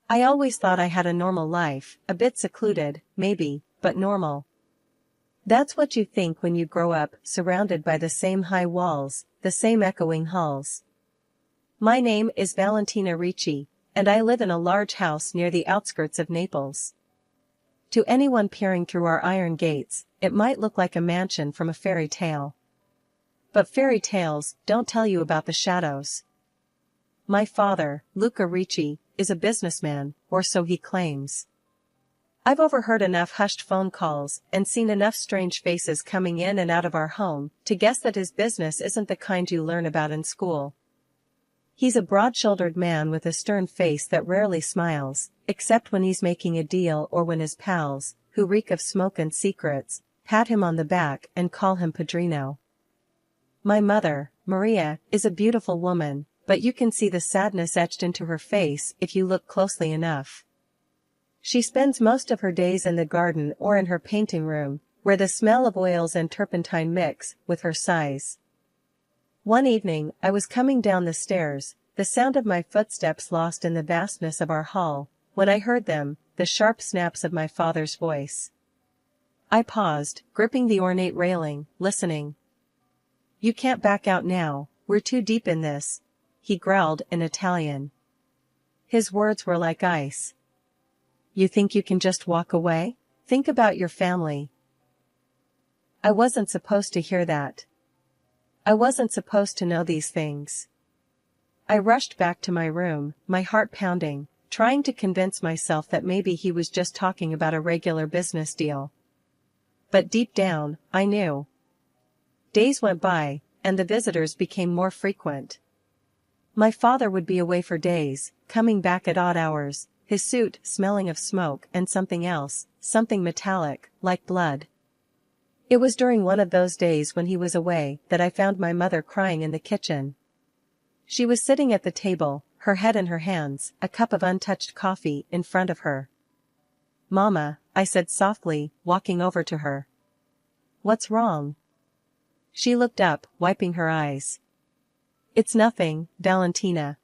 I always thought I had a normal life, a bit secluded, maybe, but normal. That's what you think when you grow up, surrounded by the same high walls, the same echoing halls. My name is Valentina Ricci, and I live in a large house near the outskirts of Naples. To anyone peering through our iron gates, it might look like a mansion from a fairy tale. But fairy tales don't tell you about the shadows. My father, Luca Ricci, is a businessman, or so he claims. I've overheard enough hushed phone calls and seen enough strange faces coming in and out of our home to guess that his business isn't the kind you learn about in school. He's a broad-shouldered man with a stern face that rarely smiles, except when he's making a deal or when his pals, who reek of smoke and secrets, pat him on the back and call him Padrino. My mother, Maria, is a beautiful woman, but you can see the sadness etched into her face if you look closely enough. She spends most of her days in the garden or in her painting room, where the smell of oils and turpentine mix with her sighs. One evening, I was coming down the stairs, the sound of my footsteps lost in the vastness of our hall, when I heard them, the sharp snaps of my father's voice. I paused, gripping the ornate railing, listening. "You can't back out now, we're too deep in this," he growled in Italian. His words were like ice. "You think you can just walk away? Think about your family." I wasn't supposed to hear that. I wasn't supposed to know these things. I rushed back to my room, my heart pounding, trying to convince myself that maybe he was just talking about a regular business deal. But deep down, I knew. Days went by, and the visitors became more frequent. My father would be away for days, coming back at odd hours, his suit smelling of smoke and something else, something metallic, like blood. It was during one of those days when he was away that I found my mother crying in the kitchen. She was sitting at the table, her head in her hands, a cup of untouched coffee in front of her. "Mama," I said softly, walking over to her. "What's wrong?" She looked up, wiping her eyes. "It's nothing, Valentina.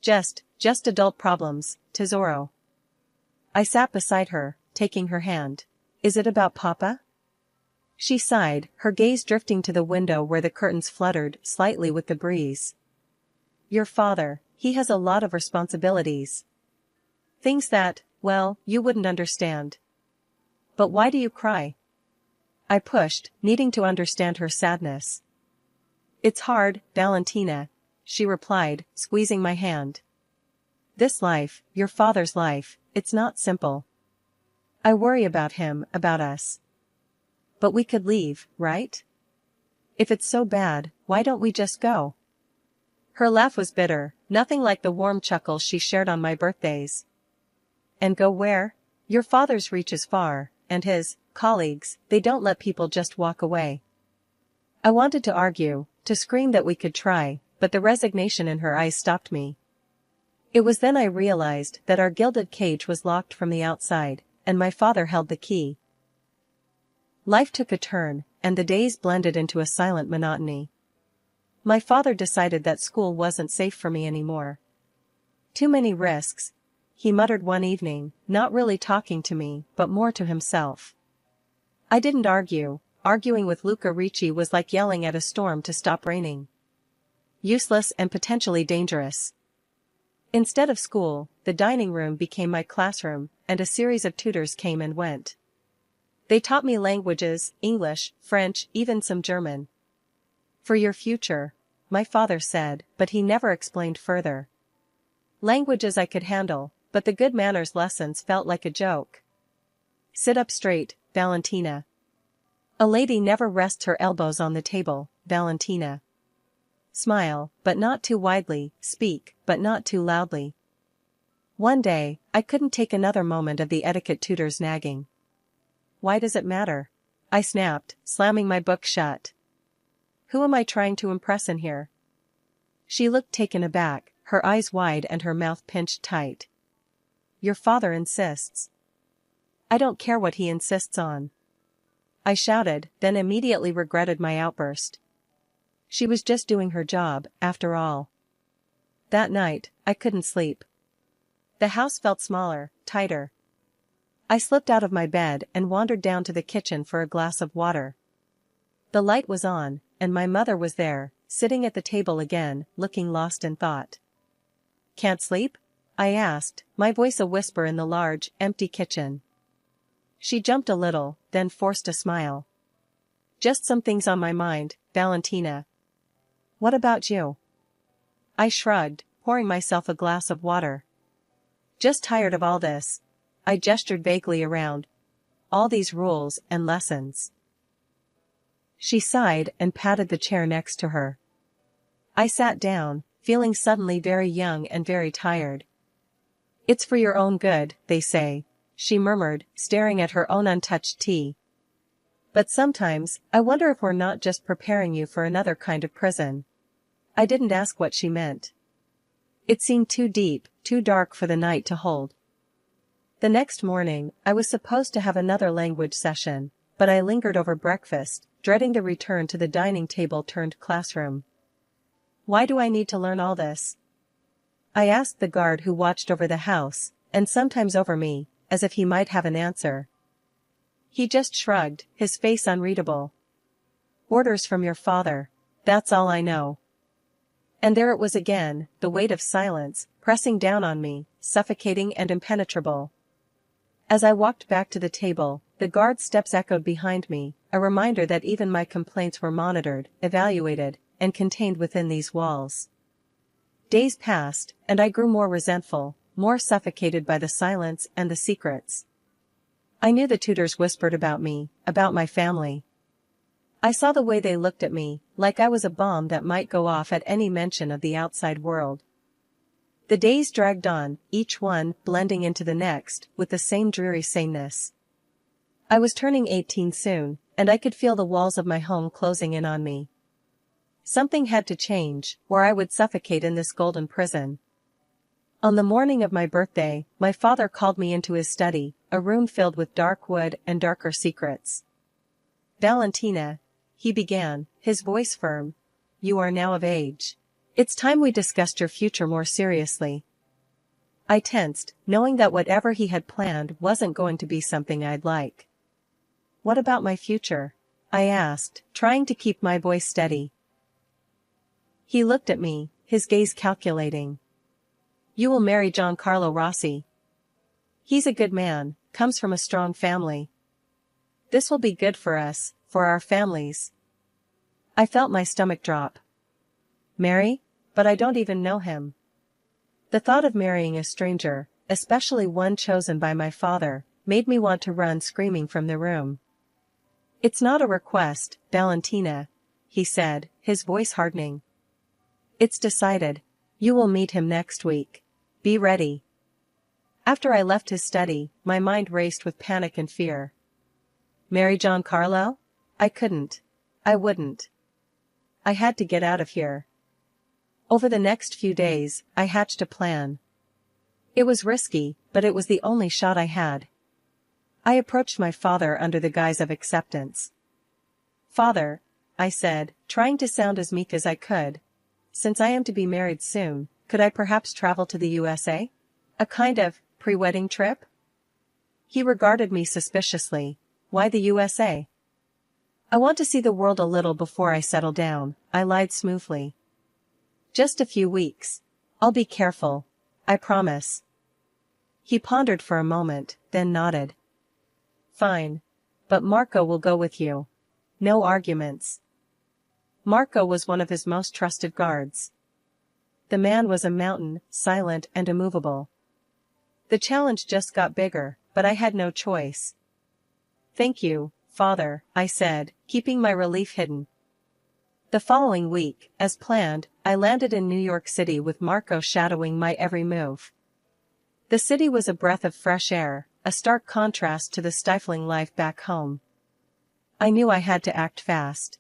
Just adult problems, tesoro." I sat beside her, taking her hand. "Is it about Papa?" She sighed, her gaze drifting to the window where the curtains fluttered slightly with the breeze. "Your father, he has a lot of responsibilities. Things that, well, you wouldn't understand." "But why do you cry?" I pushed, needing to understand her sadness. "It's hard, Valentina," she replied, squeezing my hand. "This life, your father's life, it's not simple. I worry about him, about us. But we could leave, right? If it's so bad, why don't we just go?" Her laugh was bitter, nothing like the warm chuckles she shared on my birthdays. "And go where? Your father's reach is far, and his colleagues, they don't let people just walk away." I wanted to argue, to scream that we could try, but the resignation in her eyes stopped me. It was then I realized that our gilded cage was locked from the outside, and my father held the key. Life took a turn, and the days blended into a silent monotony. My father decided that school wasn't safe for me anymore. "Too many risks," he muttered one evening, not really talking to me, but more to himself. I didn't argue. Arguing with Luca Ricci was like yelling at a storm to stop raining. Useless and potentially dangerous. Instead of school, the dining room became my classroom, and a series of tutors came and went. They taught me languages, English, French, even some German. "For your future," my father said, but he never explained further. Languages I could handle, but the good manners lessons felt like a joke. "Sit up straight, Valentina. A lady never rests her elbows on the table, Valentina. Smile, but not too widely, speak, but not too loudly." One day, I couldn't take another moment of the etiquette tutor's nagging. "Why does it matter?" I snapped, slamming my book shut. "Who am I trying to impress in here?" She looked taken aback, her eyes wide and her mouth pinched tight. "Your father insists." "I don't care what he insists on," I shouted, then immediately regretted my outburst. She was just doing her job, after all. That night, I couldn't sleep. The house felt smaller, tighter. I slipped out of my bed and wandered down to the kitchen for a glass of water. The light was on, and my mother was there, sitting at the table again, looking lost in thought. "Can't sleep?" I asked, my voice a whisper in the large, empty kitchen. She jumped a little, then forced a smile. "Just some things on my mind, Valentina." "What about you?" I shrugged, pouring myself a glass of water. "Just tired of all this." I gestured vaguely around. "All these rules and lessons." She sighed and patted the chair next to her. I sat down, feeling suddenly very young and very tired. "It's for your own good, they say," she murmured, staring at her own untouched tea. "But sometimes, I wonder if we're not just preparing you for another kind of prison." I didn't ask what she meant. It seemed too deep, too dark for the night to hold. The next morning, I was supposed to have another language session, but I lingered over breakfast, dreading the return to the dining table turned classroom. "Why do I need to learn all this?" I asked the guard who watched over the house, and sometimes over me, as if he might have an answer. He just shrugged, his face unreadable. "Orders from your father. That's all I know." And there it was again, the weight of silence, pressing down on me, suffocating and impenetrable. As I walked back to the table, the guard's steps echoed behind me, a reminder that even my complaints were monitored, evaluated, and contained within these walls. Days passed, and I grew more resentful, more suffocated by the silence and the secrets. I knew the tutors whispered about me, about my family. I saw the way they looked at me, like I was a bomb that might go off at any mention of the outside world. The days dragged on, each one blending into the next, with the same dreary sameness. I was turning 18 soon, and I could feel the walls of my home closing in on me. Something had to change, or I would suffocate in this golden prison. On the morning of my birthday, my father called me into his study, a room filled with dark wood and darker secrets. "Valentina," he began, his voice firm, "you are now of age. It's time we discussed your future more seriously." I tensed, knowing that whatever he had planned wasn't going to be something I'd like. "What about my future?" I asked, trying to keep my voice steady. He looked at me, his gaze calculating. "You will marry Giancarlo Rossi. He's a good man, comes from a strong family. This will be good for us, for our families." I felt my stomach drop. "Marry? But I don't even know him." The thought of marrying a stranger, especially one chosen by my father, made me want to run screaming from the room. "It's not a request, Valentina," he said, his voice hardening. "It's decided. You will meet him next week. Be ready." After I left his study, my mind raced with panic and fear. Marry Giancarlo? I couldn't. I wouldn't. I had to get out of here. Over the next few days, I hatched a plan. It was risky, but it was the only shot I had. I approached my father under the guise of acceptance. "Father," I said, trying to sound as meek as I could, "since I am to be married soon, could I perhaps travel to the USA? A kind of pre-wedding trip?" He regarded me suspiciously. "Why the USA?" "I want to see the world a little before I settle down," I lied smoothly. "Just a few weeks. I'll be careful. I promise." He pondered for a moment, then nodded. "Fine. But Marco will go with you. No arguments." Marco was one of his most trusted guards. The man was a mountain, silent and immovable. The challenge just got bigger, but I had no choice. "Thank you, Father," I said, keeping my relief hidden. The following week, as planned, I landed in New York City with Marco shadowing my every move. The city was a breath of fresh air, a stark contrast to the stifling life back home. I knew I had to act fast.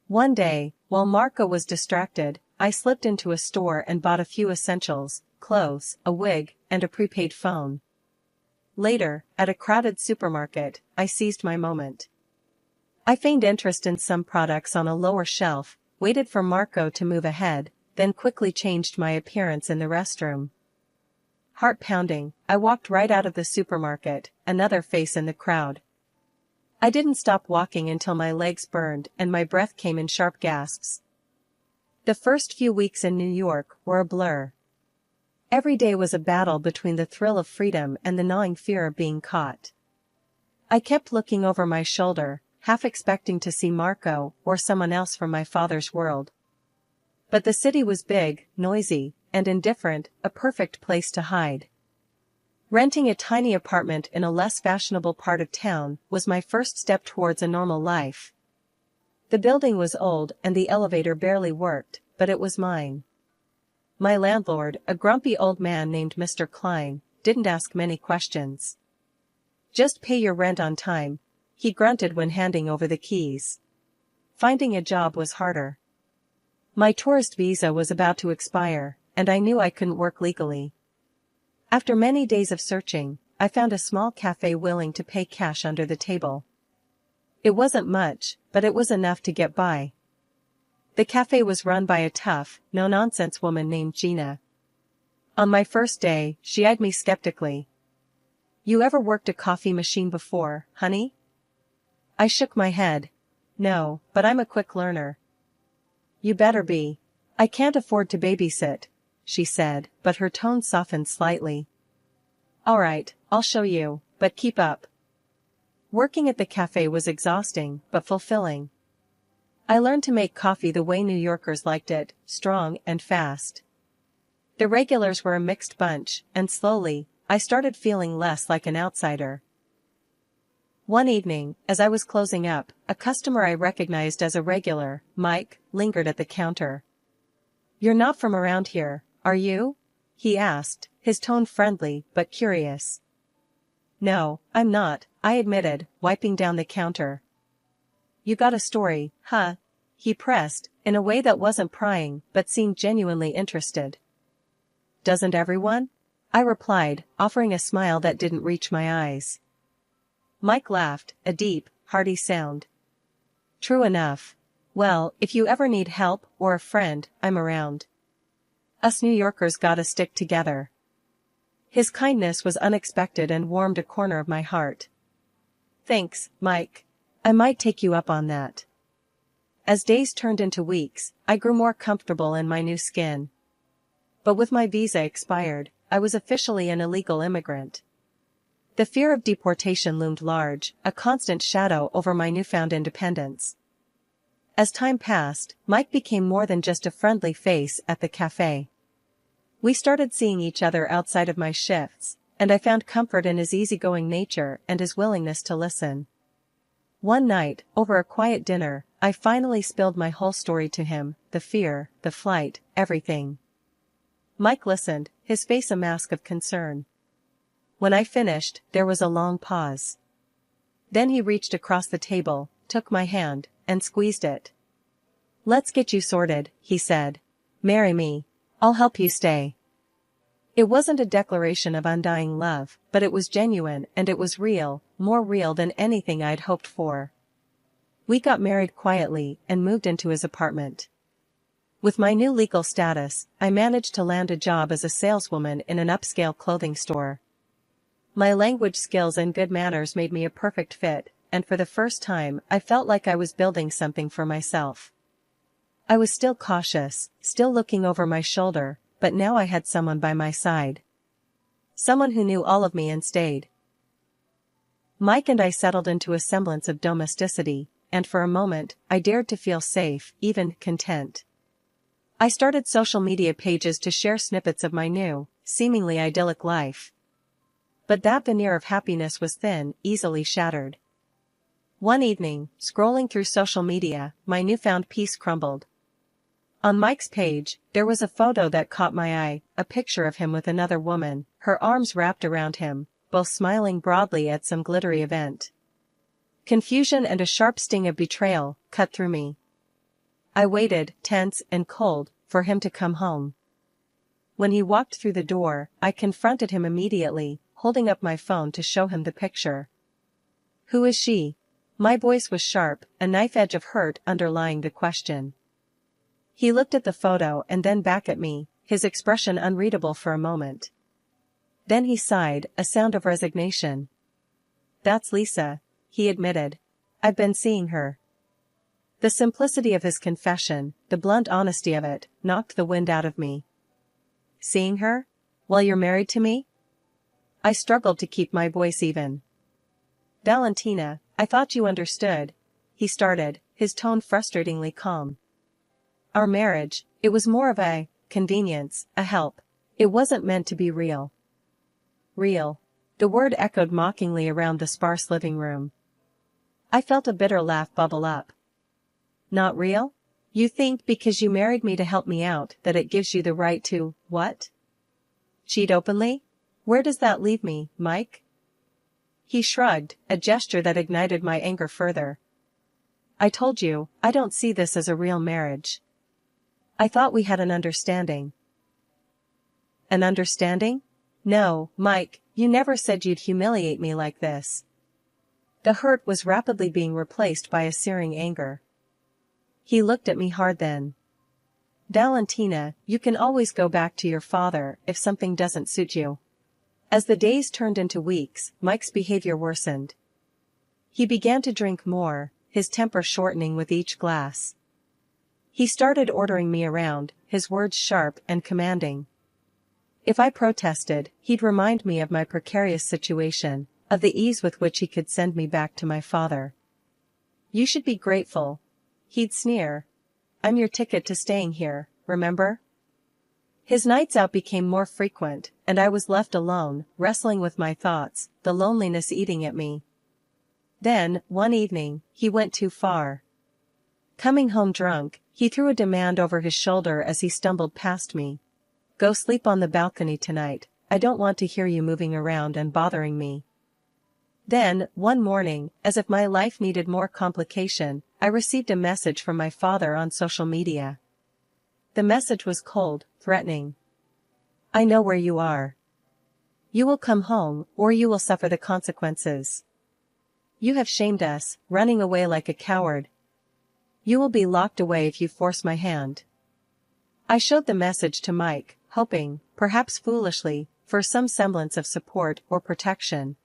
One day, while Marco was distracted, I slipped into a store and bought a few essentials, clothes, a wig, and a prepaid phone. Later, at a crowded supermarket, I seized my moment. I feigned interest in some products on a lower shelf, waited for Marco to move ahead, then quickly changed my appearance in the restroom. Heart pounding, I walked right out of the supermarket, another face in the crowd. I didn't stop walking until my legs burned and my breath came in sharp gasps. The first few weeks in New York were a blur. Every day was a battle between the thrill of freedom and the gnawing fear of being caught. I kept looking over my shoulder, half expecting to see Marco or someone else from my father's world. But the city was big, noisy, and indifferent, a perfect place to hide. Renting a tiny apartment in a less fashionable part of town was my first step towards a normal life. The building was old and the elevator barely worked, but it was mine. My landlord, a grumpy old man named Mr. Klein, didn't ask many questions. "Just pay your rent on time," he grunted when handing over the keys. Finding a job was harder. My tourist visa was about to expire, and I knew I couldn't work legally. After many days of searching, I found a small cafe willing to pay cash under the table. It wasn't much, but it was enough to get by. The cafe was run by a tough, no-nonsense woman named Gina. On my first day, she eyed me skeptically. "You ever worked a coffee machine before, honey?" I shook my head. "No, but I'm a quick learner." "You better be. I can't afford to babysit," she said, but her tone softened slightly. "All right, I'll show you, but keep up." Working at the cafe was exhausting, but fulfilling. I learned to make coffee the way New Yorkers liked it, strong and fast. The regulars were a mixed bunch, and slowly, I started feeling less like an outsider. One evening, as I was closing up, a customer I recognized as a regular, Mike, lingered at the counter. "You're not from around here, are you?" he asked, his tone friendly but curious. "No, I'm not," I admitted, wiping down the counter. "You got a story, huh?" he pressed, in a way that wasn't prying but seemed genuinely interested. "Doesn't everyone?" I replied, offering a smile that didn't reach my eyes. Mike laughed, a deep, hearty sound. "True enough. Well, if you ever need help or a friend, I'm around. Us New Yorkers gotta stick together." His kindness was unexpected and warmed a corner of my heart. "Thanks, Mike. I might take you up on that." As days turned into weeks, I grew more comfortable in my new skin. But with my visa expired, I was officially an illegal immigrant. The fear of deportation loomed large, a constant shadow over my newfound independence. As time passed, Mike became more than just a friendly face at the cafe. We started seeing each other outside of my shifts, and I found comfort in his easygoing nature and his willingness to listen. One night, over a quiet dinner, I finally spilled my whole story to him, the fear, the flight, everything. Mike listened, his face a mask of concern. When I finished, there was a long pause. Then he reached across the table, took my hand, and squeezed it. "Let's get you sorted," he said. "Marry me. I'll help you stay." It wasn't a declaration of undying love, but it was genuine and it was real, more real than anything I'd hoped for. We got married quietly and moved into his apartment. With my new legal status, I managed to land a job as a saleswoman in an upscale clothing store. My language skills and good manners made me a perfect fit, and for the first time, I felt like I was building something for myself. I was still cautious, still looking over my shoulder, but now I had someone by my side. Someone who knew all of me and stayed. Mike and I settled into a semblance of domesticity, and for a moment, I dared to feel safe, even content. I started social media pages to share snippets of my new, seemingly idyllic life. But that veneer of happiness was thin, easily shattered. One evening, scrolling through social media, my newfound peace crumbled. On Mike's page, there was a photo that caught my eye, a picture of him with another woman, her arms wrapped around him, both smiling broadly at some glittery event. Confusion and a sharp sting of betrayal cut through me. I waited, tense and cold, for him to come home. When he walked through the door, I confronted him immediately, holding up my phone to show him the picture. "Who is she?" My voice was sharp, a knife edge of hurt underlying the question. He looked at the photo and then back at me, his expression unreadable for a moment. Then he sighed, a sound of resignation. That's Lisa, he admitted. I've been seeing her. The simplicity of his confession, the blunt honesty of it, knocked the wind out of me. Seeing her? While you're married to me? I struggled to keep my voice even. Valentina, I thought you understood, he started, his tone frustratingly calm. Our marriage, it was more of a convenience, a help. It wasn't meant to be real. Real. The word echoed mockingly around the sparse living room. I felt a bitter laugh bubble up. Not real? You think because you married me to help me out that it gives you the right to, what? Cheat openly? Where does that leave me, Mike? He shrugged, a gesture that ignited my anger further. I told you, I don't see this as a real marriage. I thought we had an understanding. An understanding? No, Mike, you never said you'd humiliate me like this. The hurt was rapidly being replaced by a searing anger. He looked at me hard then. Valentina, you can always go back to your father if something doesn't suit you. As the days turned into weeks, Mike's behavior worsened. He began to drink more, his temper shortening with each glass. He started ordering me around, his words sharp and commanding. If I protested, he'd remind me of my precarious situation, of the ease with which he could send me back to my father. You should be grateful, he'd sneer. I'm your ticket to staying here, remember? His nights out became more frequent, and I was left alone, wrestling with my thoughts, the loneliness eating at me. Then, one evening, he went too far. Coming home drunk, he threw a demand over his shoulder as he stumbled past me. Go sleep on the balcony tonight, I don't want to hear you moving around and bothering me. Then, one morning, as if my life needed more complication, I received a message from my father on social media. The message was cold, threatening. I know where you are. You will come home, or you will suffer the consequences. You have shamed us, running away like a coward. You will be locked away if you force my hand. I showed the message to Mike, hoping, perhaps foolishly, for some semblance of support or protection.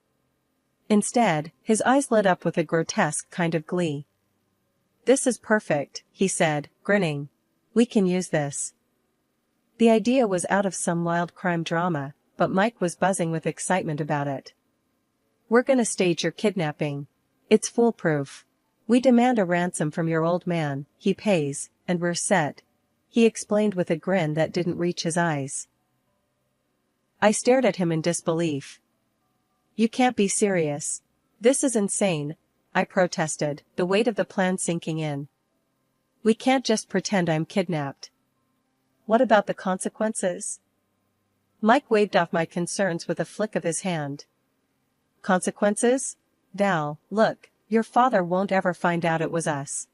Instead, his eyes lit up with a grotesque kind of glee. This is perfect, he said, grinning. We can use this. The idea was out of some wild crime drama, but Mike was buzzing with excitement about it. We're gonna stage your kidnapping. It's foolproof. We demand a ransom from your old man, he pays, and we're set, he explained with a grin that didn't reach his eyes. I stared at him in disbelief. You can't be serious. This is insane, I protested, the weight of the plan sinking in. We can't just pretend I'm kidnapped. What about the consequences? Mike waved off my concerns with a flick of his hand. Consequences? Val, look, your father won't ever find out it was us.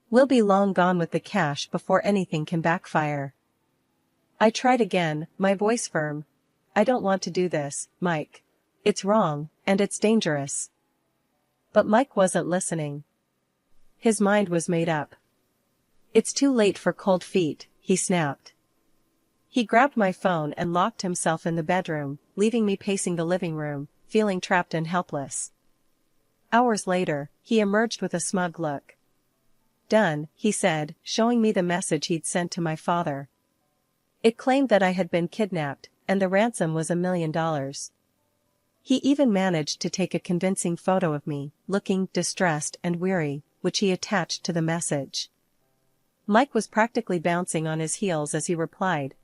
We'll be long gone with the cash before anything can backfire. I tried again, my voice firm. I don't want to do this, Mike. It's wrong, and it's dangerous. But Mike wasn't listening. His mind was made up. It's too late for cold feet, he snapped. He grabbed my phone and locked himself in the bedroom, leaving me pacing the living room, feeling trapped and helpless. Hours later, he emerged with a smug look. Done, he said, showing me the message he'd sent to my father. It claimed that I had been kidnapped, and the ransom was $1 million. He even managed to take a convincing photo of me, looking distressed and weary, which he attached to the message. Mike was practically bouncing on his heels as he replied,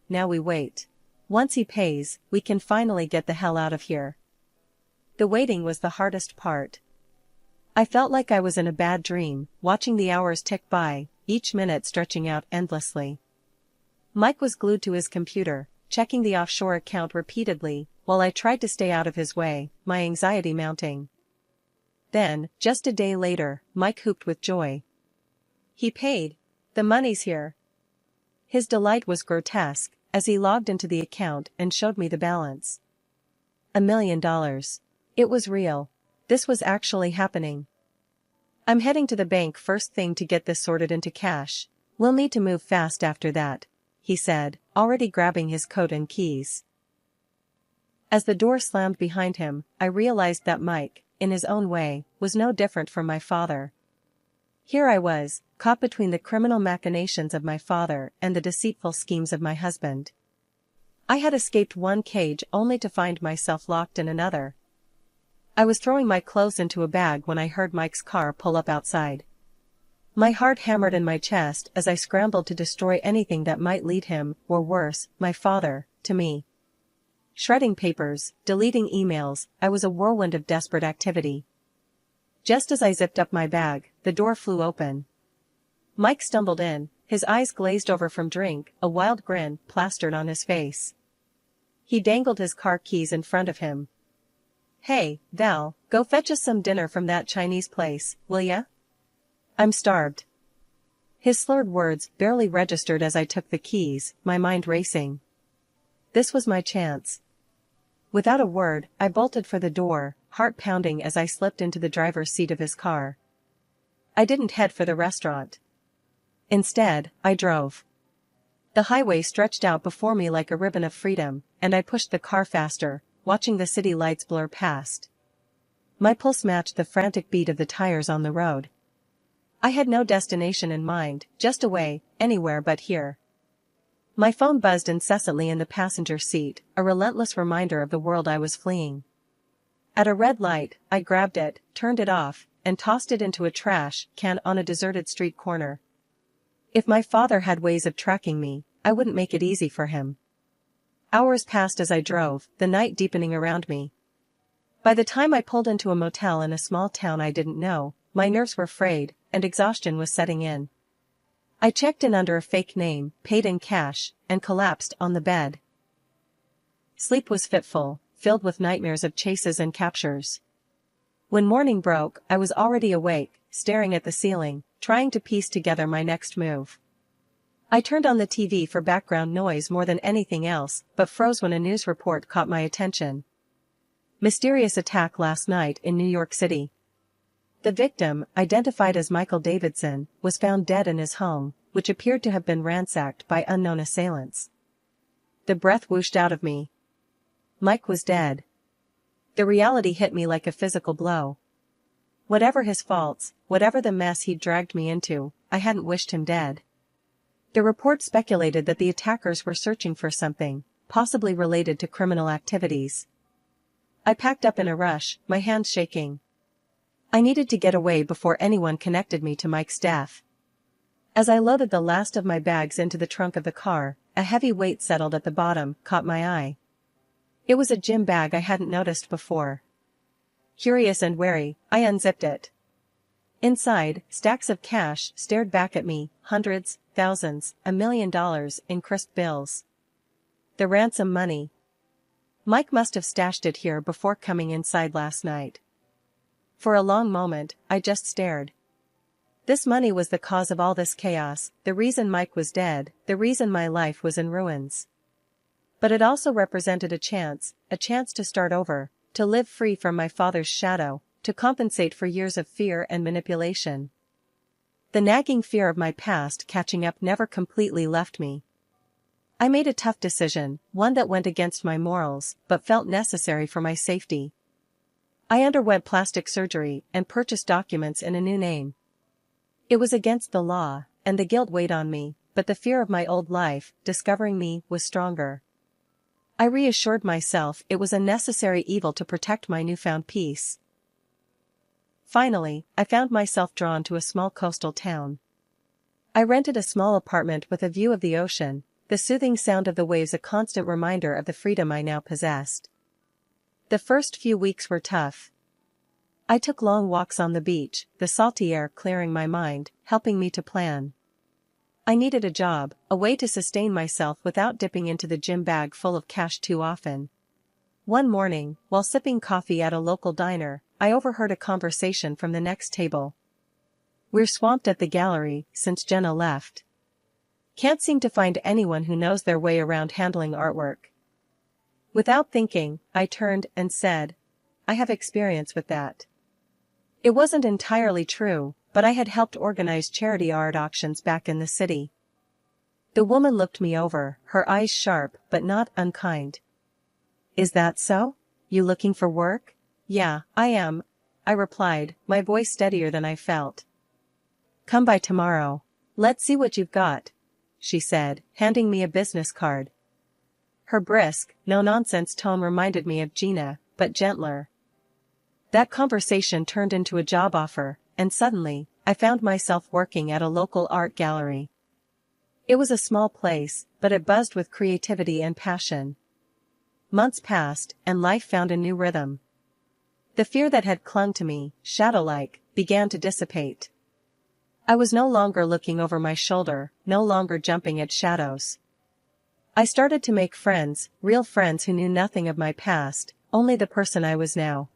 Now we wait. Once he pays, we can finally get the hell out of here. The waiting was the hardest part. I felt like I was in a bad dream, watching the hours tick by, each minute stretching out endlessly. Mike was glued to his computer, checking the offshore account repeatedly, while I tried to stay out of his way, my anxiety mounting. Then, just a day later, Mike whooped with joy. He paid. The money's here. His delight was grotesque, as he logged into the account and showed me the balance. $1 million. It was real. This was actually happening. I'm heading to the bank first thing to get this sorted into cash. We'll need to move fast after that, he said, already grabbing his coat and keys. As the door slammed behind him, I realized that Mike, in his own way, was no different from my father. Here I was, caught between the criminal machinations of my father and the deceitful schemes of my husband. I had escaped one cage only to find myself locked in another. I was throwing my clothes into a bag when I heard Mike's car pull up outside. My heart hammered in my chest as I scrambled to destroy anything that might lead him, or worse, my father, to me. Shredding papers, deleting emails, I was a whirlwind of desperate activity. Just as I zipped up my bag, the door flew open. Mike stumbled in, his eyes glazed over from drink, a wild grin plastered on his face. He dangled his car keys in front of him. "Hey, Val, go fetch us some dinner from that Chinese place, will ya? I'm starved." His slurred words barely registered as I took the keys, my mind racing. This was my chance. Without a word, I bolted for the door, heart pounding as I slipped into the driver's seat of his car. I didn't head for the restaurant. Instead, I drove. The highway stretched out before me like a ribbon of freedom, and I pushed the car faster, watching the city lights blur past. My pulse matched the frantic beat of the tires on the road. I had no destination in mind, just a way, anywhere but here. My phone buzzed incessantly in the passenger seat, a relentless reminder of the world I was fleeing. At a red light, I grabbed it, turned it off, and tossed it into a trash can on a deserted street corner. If my father had ways of tracking me, I wouldn't make it easy for him. Hours passed as I drove, the night deepening around me. By the time I pulled into a motel in a small town I didn't know, my nerves were frayed, and exhaustion was setting in. I checked in under a fake name, paid in cash, and collapsed on the bed. Sleep was fitful, filled with nightmares of chases and captures. When morning broke, I was already awake, staring at the ceiling, trying to piece together my next move. I turned on the TV for background noise more than anything else, but froze when a news report caught my attention. Mysterious attack last night in New York City. The victim, identified as Michael Davidson, was found dead in his home, which appeared to have been ransacked by unknown assailants. The breath whooshed out of me. Mike was dead. The reality hit me like a physical blow. Whatever his faults, whatever the mess he'd dragged me into, I hadn't wished him dead. The report speculated that the attackers were searching for something, possibly related to criminal activities. I packed up in a rush, my hands shaking. I needed to get away before anyone connected me to Mike's death. As I loaded the last of my bags into the trunk of the car, a heavy weight settled at the bottom, caught my eye. It was a gym bag I hadn't noticed before. Curious and wary, I unzipped it. Inside, stacks of cash stared back at me, hundreds, thousands, $1 million in crisp bills. The ransom money. Mike must have stashed it here before coming inside last night. For a long moment, I just stared. This money was the cause of all this chaos, the reason Mike was dead, the reason my life was in ruins. But it also represented a chance to start over, to live free from my father's shadow, to compensate for years of fear and manipulation. The nagging fear of my past catching up never completely left me. I made a tough decision, one that went against my morals, but felt necessary for my safety. I underwent plastic surgery and purchased documents in a new name. It was against the law, and the guilt weighed on me, but the fear of my old life, discovering me, was stronger. I reassured myself it was a necessary evil to protect my newfound peace. Finally, I found myself drawn to a small coastal town. I rented a small apartment with a view of the ocean, the soothing sound of the waves a constant reminder of the freedom I now possessed. The first few weeks were tough. I took long walks on the beach, the salty air clearing my mind, helping me to plan. I needed a job, a way to sustain myself without dipping into the gym bag full of cash too often. One morning, while sipping coffee at a local diner, I overheard a conversation from the next table. "We're swamped at the gallery since Jenna left. Can't seem to find anyone who knows their way around handling artwork." Without thinking, I turned and said, "I have experience with that." It wasn't entirely true, but I had helped organize charity art auctions back in the city. The woman looked me over, her eyes sharp but not unkind. Is that so? You looking for work? Yeah, I am, I replied, my voice steadier than I felt. Come by tomorrow. Let's see what you've got, she said, handing me a business card. Her brisk, no-nonsense tone reminded me of Gina, but gentler. That conversation turned into a job offer, and suddenly, I found myself working at a local art gallery. It was a small place, but it buzzed with creativity and passion. Months passed, and life found a new rhythm. The fear that had clung to me, shadow-like, began to dissipate. I was no longer looking over my shoulder, no longer jumping at shadows. I started to make friends, real friends who knew nothing of my past, only the person I was now.